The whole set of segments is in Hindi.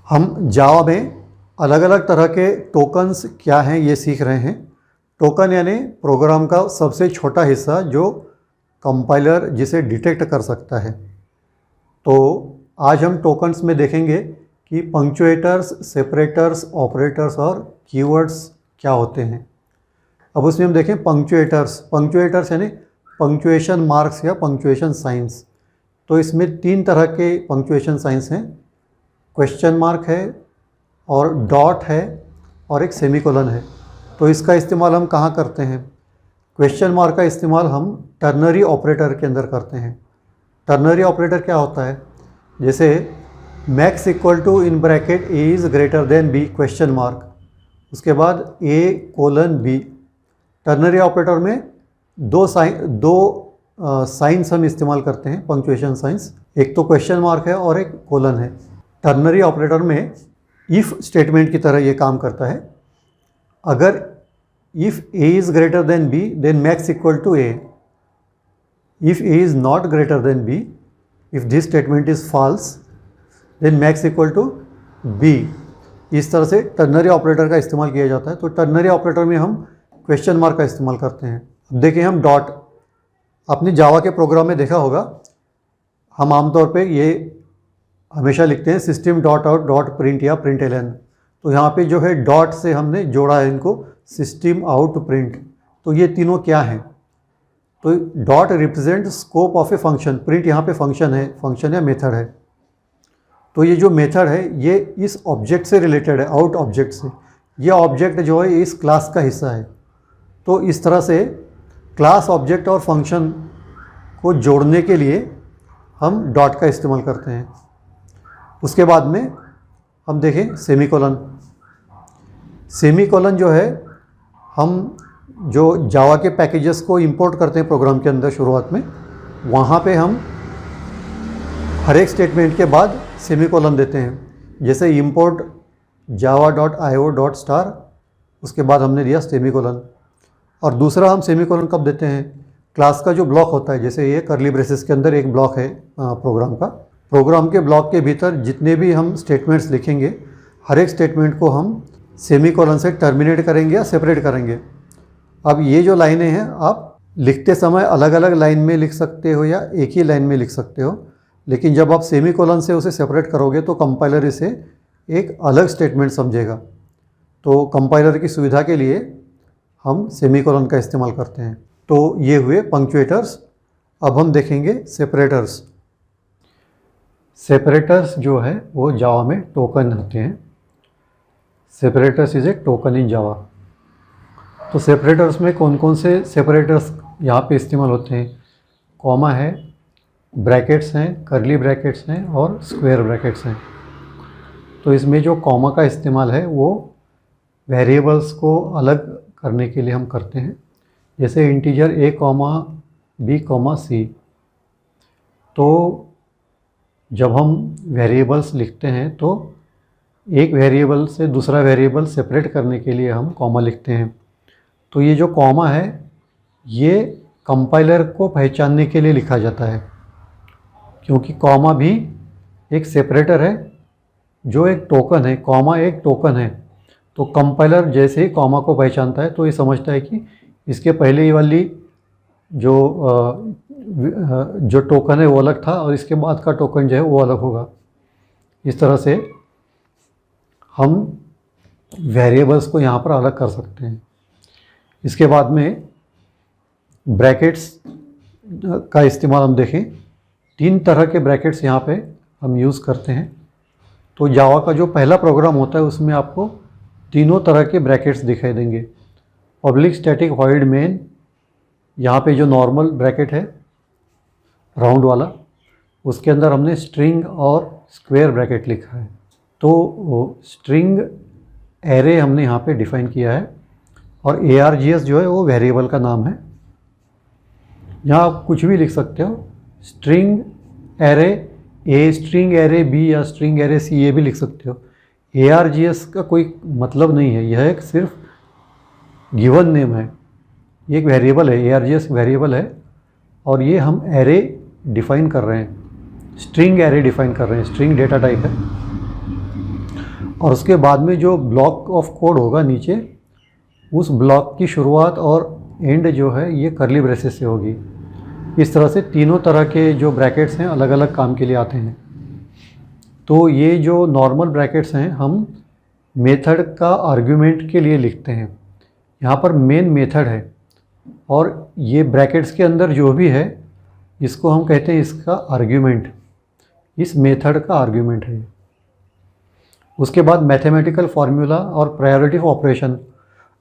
हम जावा में अलग अलग तरह के टोकन्स क्या हैं ये सीख रहे हैं। टोकन यानी प्रोग्राम का सबसे छोटा हिस्सा जो कंपाइलर जिसे डिटेक्ट कर सकता है। तो आज हम टोकन्स में देखेंगे कि पंक्चुएटर्स, सेपरेटर्स, ऑपरेटर्स और कीवर्ड्स क्या होते हैं। अब उसमें हम देखें पंक्चुएटर्स यानी पंक्चुएशन मार्क्स या पंक्चुएशन साइंस। तो इसमें 3 तरह के पंक्चुएशन साइंस हैं, क्वेश्चन मार्क है और डॉट है और एक सेमीकोलन है। तो इसका इस्तेमाल हम कहाँ करते हैं? क्वेश्चन मार्क का इस्तेमाल हम टर्नरी ऑपरेटर के अंदर करते हैं। टर्नरी ऑपरेटर क्या होता है? जैसे max equal to in bracket A is greater than B question mark, उसके बाद A:B। टर्नरी ऑपरेटर में दो साइंस हम इस्तेमाल करते हैं, पंक्चुएशन साइंस। एक तो क्वेश्चन मार्क है और एक कोलन है। टर्नरी ऑपरेटर में इफ़ स्टेटमेंट की तरह ये काम करता है। अगर if A is greater than B then max equal to A। If A is not greater than B, if this statement is false then max equal to B। इस तरह से टर्नरी ऑपरेटर का इस्तेमाल किया जाता है। तो टर्नरी ऑपरेटर में हम क्वेश्चन मार्क का इस्तेमाल करते हैं। अब देखें हम डॉट, आपने जावा के प्रोग्राम में देखा होगा, हम आमतौर पे ये हमेशा लिखते हैं system dot out dot print या println। तो यहाँ पे जो है डॉट से हमने जोड़ा है इनको, सिस्टम आउट प्रिंट। तो ये तीनों क्या हैं? तो dot represent scope of a function. Print यहाँ पे फंक्शन है, फंक्शन या मेथड है। तो ये जो मेथड है ये इस ऑब्जेक्ट से रिलेटेड है, आउट ऑब्जेक्ट से। ये ऑब्जेक्ट जो है इस क्लास का हिस्सा है। तो इस तरह से क्लास, ऑब्जेक्ट और फंक्शन को जोड़ने के लिए हम डॉट का इस्तेमाल करते हैं। उसके बाद में हम देखें सेमीकोलन। सेमीकोलन जो है, हम जो जावा के पैकेजेस को इंपोर्ट करते हैं प्रोग्राम के अंदर शुरुआत में, वहाँ पे हम हर एक स्टेटमेंट के बाद सेमीकोलन देते हैं। जैसे इंपोर्ट java.io.star, उसके बाद हमने दिया सेमीकोलन। और दूसरा हम सेमीकोलन कब देते हैं? क्लास का जो ब्लॉक होता है, जैसे ये कर्ली ब्रेसेस के अंदर एक ब्लॉक है प्रोग्राम का। प्रोग्राम के ब्लॉक के भीतर जितने भी हम स्टेटमेंट्स लिखेंगे, हर एक स्टेटमेंट को हम सेमीकोलन से टर्मिनेट करेंगे या सेपरेट करेंगे। अब ये जो लाइनें हैं, आप लिखते समय अलग अलग लाइन में लिख सकते हो या एक ही लाइन में लिख सकते हो, लेकिन जब आप सेमीकोलन से उसे सेपरेट करोगे तो कंपाइलर इसे एक अलग स्टेटमेंट समझेगा। तो कंपाइलर की सुविधा के लिए हम सेमीकोलन का इस्तेमाल करते हैं। तो ये हुए पंक्चुएटर्स। अब हम देखेंगे सेपरेटर्स। सेपरेटर्स जो है वो जावा में टोकन होते हैं। Separators is a token in जावा। तो सेपरेटर्स में कौन कौन से सेपरेटर्स यहाँ पे इस्तेमाल होते हैं? कॉमा है, ब्रैकेट्स हैं, कर्ली ब्रैकेट्स हैं और स्क्वायर ब्रैकेट्स हैं। तो इसमें जो कॉमा का इस्तेमाल है वो वेरिएबल्स को अलग करने के लिए हम करते हैं। जैसे इंटीजर A,B,C। तो जब हम वेरिएबल्स लिखते हैं तो एक वेरिएबल से दूसरा वेरिएबल सेपरेट करने के लिए हम कॉमा लिखते हैं। तो ये जो कॉमा है ये कंपाइलर को पहचानने के लिए लिखा जाता है, क्योंकि कॉमा भी एक सेपरेटर है जो एक टोकन है। कॉमा एक टोकन है। तो कंपाइलर जैसे ही कॉमा को पहचानता है तो ये समझता है कि इसके पहले वाली जो टोकन है वो अलग था और इसके बाद का टोकन जो है वो अलग होगा। इस तरह से हम वेरिएबल्स को यहाँ पर अलग कर सकते हैं। इसके बाद में ब्रैकेट्स का इस्तेमाल हम देखें। 3 तरह के ब्रैकेट्स यहाँ पे हम यूज़ करते हैं। तो जावा का जो पहला प्रोग्राम होता है उसमें आपको तीनों तरह के ब्रैकेट्स दिखाई देंगे। पब्लिक स्टैटिक वॉइड मेन, यहाँ पे जो नॉर्मल ब्रैकेट है राउंड वाला, उसके अंदर हमने स्ट्रिंग और स्क्वायर ब्रैकेट लिखा है। तो स्ट्रिंग एरे हमने यहाँ पे डिफ़ाइन किया है और ARGS जो है वो वेरिएबल का नाम है। यहाँ आप कुछ भी लिख सकते हो, string array A, string array B या स्ट्रिंग एरे C ये भी लिख सकते हो। ARGS का कोई मतलब नहीं है, यह एक सिर्फ गिवन नेम है। ये एक वेरिएबल है, ARGS वेरिएबल है और ये हम एरे डिफ़ाइन कर रहे हैं, स्ट्रिंग एरे डिफ़ाइन कर रहे हैं, स्ट्रिंग डेटा टाइप है। और उसके बाद में जो ब्लॉक ऑफ कोड होगा नीचे, उस ब्लॉक की शुरुआत और एंड जो है ये कर्ली ब्रेसेस से होगी। इस तरह से तीनों तरह के जो ब्रैकेट्स हैं अलग अलग काम के लिए आते हैं। तो ये जो नॉर्मल ब्रैकेट्स हैं हम मेथड का आर्ग्यूमेंट के लिए लिखते हैं। यहाँ पर मेन मेथड है और ये ब्रैकेट्स के अंदर जो भी है इसको हम कहते हैं इसका आर्ग्यूमेंट, इस मेथड का आर्ग्यूमेंट है। उसके बाद मैथमेटिकल फार्मूला और प्रायोरिटी ऑपरेशन,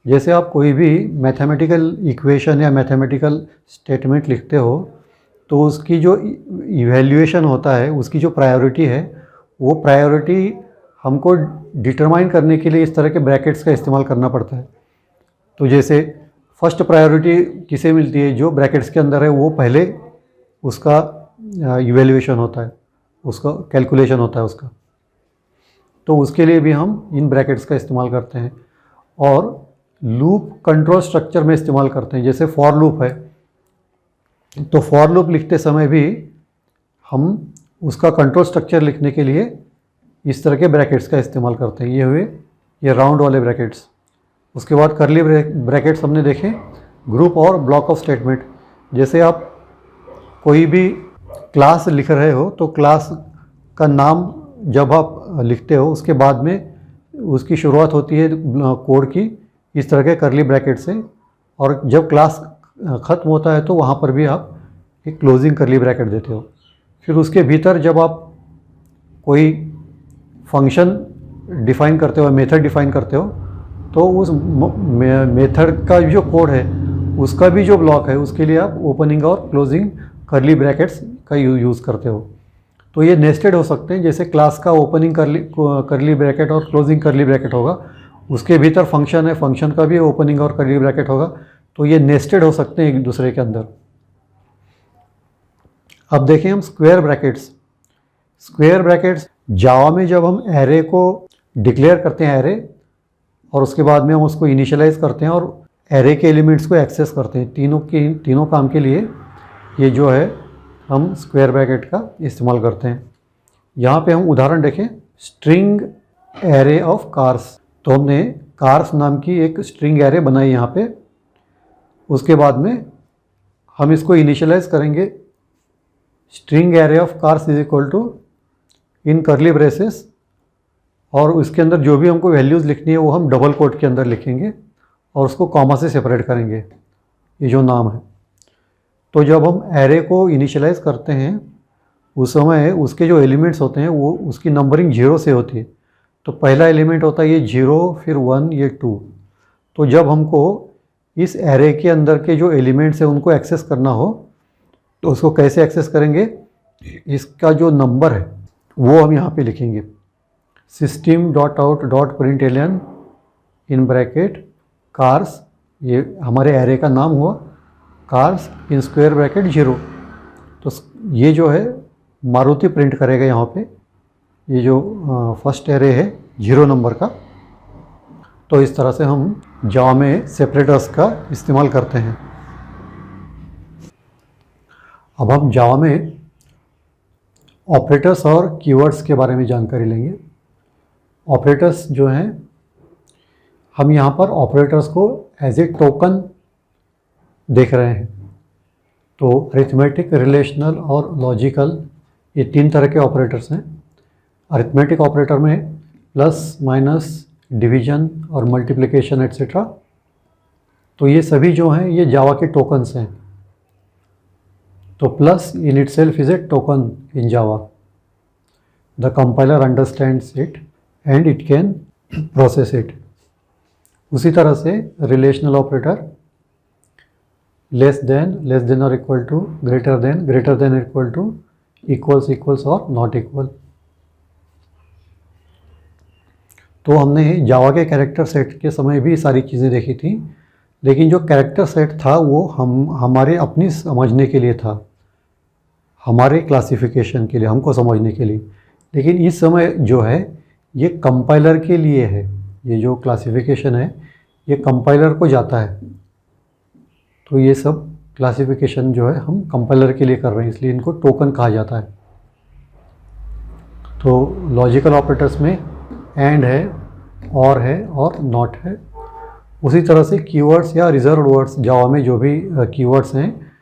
जैसे आप कोई भी मैथमेटिकल इक्वेशन या मैथमेटिकल स्टेटमेंट लिखते हो तो उसकी जो इवैल्यूएशन होता है, उसकी जो प्रायोरिटी है, वो प्रायोरिटी हमको डिटरमाइन करने के लिए इस तरह के ब्रैकेट्स का इस्तेमाल करना पड़ता है। तो जैसे फर्स्ट प्रायोरिटी किसे मिलती है, जो ब्रैकेट्स के अंदर है वो पहले उसका इवैल्यूएशन होता है, उसका कैलकुलेशन होता है उसका। तो उसके लिए भी हम इन ब्रैकेट्स का इस्तेमाल करते हैं। और लूप कंट्रोल स्ट्रक्चर में इस्तेमाल करते हैं। जैसे फॉर लूप है तो फॉर लूप लिखते समय भी हम उसका कंट्रोल स्ट्रक्चर लिखने के लिए इस तरह के ब्रैकेट्स का इस्तेमाल करते हैं। ये हुए ये राउंड वाले ब्रैकेट्स। उसके बाद कर्ली ब्रैकेट्स हमने देखे, ग्रुप और ब्लॉक ऑफ स्टेटमेंट। जैसे आप कोई भी क्लास लिख रहे हो तो क्लास का नाम जब आप लिखते हो उसके बाद में उसकी शुरुआत होती है कोड की इस तरह के कर्ली ब्रैकेट से, और जब क्लास ख़त्म होता है तो वहाँ पर भी आप एक क्लोजिंग कर्ली ब्रैकेट देते हो। फिर उसके भीतर जब आप कोई फंक्शन डिफ़ाइन करते हो, मेथड डिफ़ाइन करते हो, तो उस मेथड का जो कोड है उसका भी जो ब्लॉक है उसके लिए आप ओपनिंग और क्लोजिंग कर्ली ब्रैकेट्स का यूज़ करते हो। तो ये नेस्टेड हो सकते हैं। जैसे क्लास का ओपनिंग कर्ली ब्रैकेट और क्लोजिंग कर्ली ब्रैकेट होगा, उसके भीतर फंक्शन है, फंक्शन का भी ओपनिंग और कर्ली ब्रैकेट होगा। तो ये नेस्टेड हो सकते हैं एक दूसरे के अंदर। अब देखें हम स्क्वायर ब्रैकेट्स। स्क्वायर ब्रैकेट्स जावा में जब हम एरे को डिक्लेयर करते हैं एरे, और उसके बाद में हम उसको इनिशियलाइज करते हैं और एरे के एलिमेंट्स को एक्सेस करते हैं, तीनों काम के लिए ये जो है हम स्क्वायर ब्रैकेट का इस्तेमाल करते हैं। यहाँ पे हम उदाहरण देखें, स्ट्रिंग एरे ऑफ कार्स। तो हमने कार्स नाम की एक स्ट्रिंग एरे बनाई यहाँ पे। उसके बाद में हम इसको इनिशियलाइज करेंगे, string array of cars is equal to in curly braces, और उसके अंदर जो भी हमको वैल्यूज़ लिखनी है वो हम डबल कोट के अंदर लिखेंगे और उसको कॉमा से सेपरेट करेंगे, ये जो नाम है। तो जब हम एरे को इनिशियलाइज करते हैं उस समय उसके जो एलिमेंट्स होते हैं वो उसकी नंबरिंग 0 से होती है। तो पहला एलिमेंट होता है ये 0, फिर 1, ये 2। तो जब हमको इस एरे के अंदर के जो एलिमेंट्स हैं उनको एक्सेस करना हो तो उसको कैसे एक्सेस करेंगे, इसका जो नंबर है वो हम यहाँ पे लिखेंगे, system.out.println इन ब्रैकेट कार्स, ये हमारे एरे का नाम हुआ, कार्स इन स्क्वायर ब्रैकेट 0। तो ये जो है मारुति प्रिंट करेगा यहाँ पे, ये जो फर्स्ट एरे है 0 नंबर का। तो इस तरह से हम जावा में सेपरेटर्स का इस्तेमाल करते हैं। अब हम जावा में ऑपरेटर्स और कीवर्ड्स के बारे में जानकारी लेंगे। ऑपरेटर्स जो हैं, हम यहाँ पर ऑपरेटर्स को एज ए टोकन देख रहे हैं। तो अरिथमेटिक, रिलेशनल और लॉजिकल, ये 3 तरह के ऑपरेटर्स हैं। अरिथमेटिक ऑपरेटर में प्लस, माइनस, डिवीजन और मल्टीप्लिकेशन एट्सेट्रा। तो ये सभी जो हैं ये जावा के टोकन्स हैं। तो plus in itself is a token in Java. The compiler understands it and it can process it. उसी तरह से रिलेशनल ऑपरेटर, लेस देन और equal to, greater than equal to, equals और नॉट इक्वल। तो हमने जावा के कैरेक्टर सेट के समय भी सारी चीज़ें देखी थी, लेकिन जो कैरेक्टर सेट था वो हमारे अपनी समझने के लिए था, हमारे क्लासिफिकेशन के लिए, हमको समझने के लिए। लेकिन इस समय जो है ये कंपाइलर के लिए है। ये जो क्लासिफिकेशन है ये कंपाइलर को जाता है। तो ये सब क्लासिफिकेशन जो है हम कंपाइलर के लिए कर रहे हैं, इसलिए इनको टोकन कहा जाता है। तो लॉजिकल ऑपरेटर्स में एंड है, और नॉट है। उसी तरह से कीवर्ड्स या रिजर्व्ड वर्ड्स, जावा में जो भी कीवर्ड्स हैं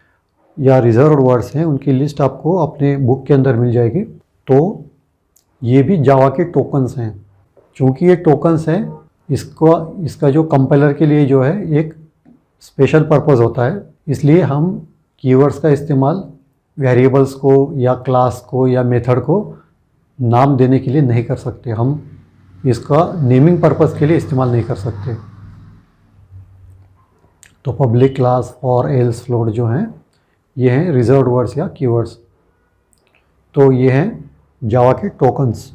या रिजर्व्ड वर्ड्स हैं उनकी लिस्ट आपको अपने बुक के अंदर मिल जाएगी। तो ये भी जावा के टोकन्स हैं। चूँकि ये टोकन्स हैं, इसका जो कंपाइलर के लिए जो है एक स्पेशल पर्पस होता है, इसलिए हम कीवर्ड्स का इस्तेमाल वेरिएबल्स को या क्लास को या मेथड को नाम देने के लिए नहीं कर सकते। हम इसका नेमिंग पर्पस के लिए इस्तेमाल नहीं कर सकते। तो public, class, for, else, float जो हैं ये हैं रिजर्व्ड वर्ड्स या कीवर्ड्स। तो ये हैं जावा के टोकन्स।